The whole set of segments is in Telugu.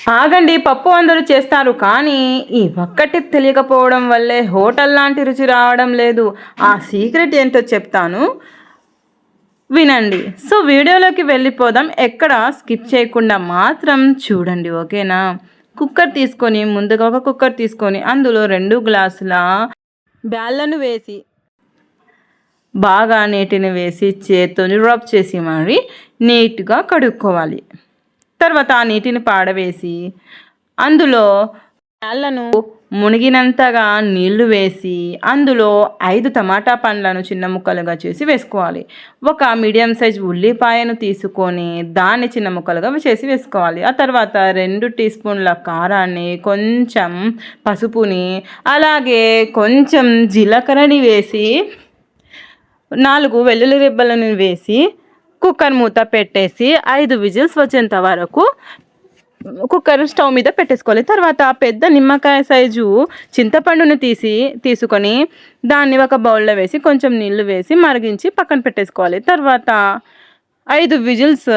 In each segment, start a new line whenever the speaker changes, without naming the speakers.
ఆగండి, పప్పు అందరూ చేస్తారు కానీ ఈ ఒక్కటి తెలియకపోవడం వల్లే హోటల్ లాంటి రుచి రావడం లేదు. ఆ సీక్రెట్ ఏంటో చెప్తాను, వినండి. సో వీడియోలోకి వెళ్ళిపోదాం. ఎక్కడ స్కిప్ చేయకుండా మాత్రం చూడండి, ఓకేనా? ముందుగా ఒక కుక్కర్ తీసుకొని అందులో 2 గ్లాసుల బ్యాళ్ళను వేసి బాగా నీటిని వేసి చేత్తో రబ్ చేసి మరి నీట్గా కడుక్కోవాలి. తర్వాత ఆ నీటిని పాడవేసి అందులో బ్యాళ్ళను మునిగినంతగా నీళ్లు వేసి అందులో 5 టమాటా పండ్లను చిన్న ముక్కలుగా చేసి వేసుకోవాలి. ఒక మీడియం సైజ్ ఉల్లిపాయను తీసుకొని దాన్ని చిన్న ముక్కలుగా చేసి వేసుకోవాలి. ఆ తర్వాత 2 టీ స్పూన్ల కారాన్ని, కొంచెం పసుపుని, అలాగే కొంచెం జీలకర్రని వేసి 4 వెల్లుల్లి రెబ్బలను వేసి కుక్కర్ మూత పెట్టేసి 5 విజిల్స్ వచ్చేంత వరకు కుక్కర్ స్టవ్ మీద పెట్టేసుకోవాలి. తర్వాత పెద్ద నిమ్మకాయ సైజు చింతపండును తీసుకొని దాన్ని ఒక బౌల్లో వేసి కొంచెం నీళ్లు వేసి మరిగించి పక్కన పెట్టేసుకోవాలి. తర్వాత 5 విజిల్స్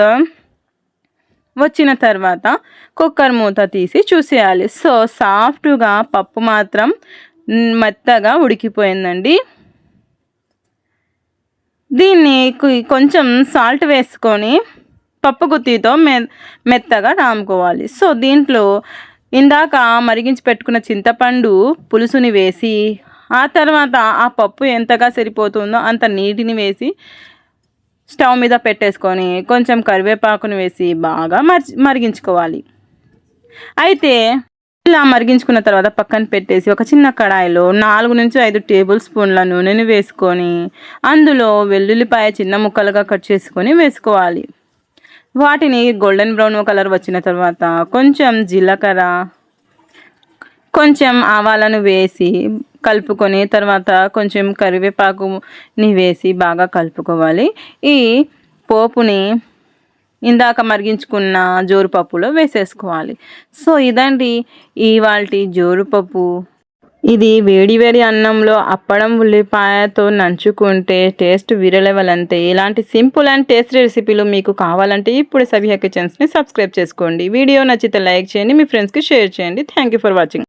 వచ్చిన తర్వాత కుక్కర్ మూత తీసి చూసేయాలి. సో సాఫ్ట్గా పప్పు మాత్రం మెత్తగా ఉడికిపోయిందండి. దీన్ని కొంచెం సాల్ట్ వేసుకొని పప్పు గుత్తితో మెత్తగా రాముకోవాలి. సో దీంట్లో ఇందాక మరిగించి పెట్టుకున్న చింతపండు పులుసుని వేసి ఆ తర్వాత ఆ పప్పు ఎంతగా సరిపోతుందో అంత నీటిని వేసి స్టవ్ మీద పెట్టేసుకొని కొంచెం కరివేపాకుని వేసి బాగా మరిగించుకోవాలి. అయితే ఇలా మరిగించుకున్న తర్వాత పక్కన పెట్టేసి ఒక చిన్న కడాయిలో 4 నుంచి 5 టేబుల్ స్పూన్ల నూనెని వేసుకొని అందులో వెల్లుల్లిపాయ చిన్న ముక్కలుగా కట్ చేసుకొని వేసుకోవాలి. వాటిని గోల్డెన్ బ్రౌన్ కలర్ వచ్చిన తర్వాత కొంచెం జీలకర్ర, కొంచెం ఆవాలను వేసి కలుపుకొని తర్వాత కొంచెం కరివేపాకుని వేసి బాగా కలుపుకోవాలి. ఈ పోపుని ఇందాక మరిగించుకున్న జోరుపప్పులో వేసేసుకోవాలి. సో ఇదండి ఇవాల్టి జోరుపప్పు. ఇది వేడి వేడి అన్నంలో అప్పడం ఉల్లిపాయతో నంచుకుంటే టేస్ట్ వేరే లెవెల్ అంతే. ఇలాంటి సింపుల్ అండ్ టేస్టీ రెసిపీలు మీకు కావాలంటే ఇప్పుడు సబిహా కిచెన్స్ని సబ్స్క్రైబ్ చేసుకోండి. వీడియో నచ్చితే లైక్ చేయండి, మీ ఫ్రెండ్స్కి షేర్ చేయండి. Thank you for watching.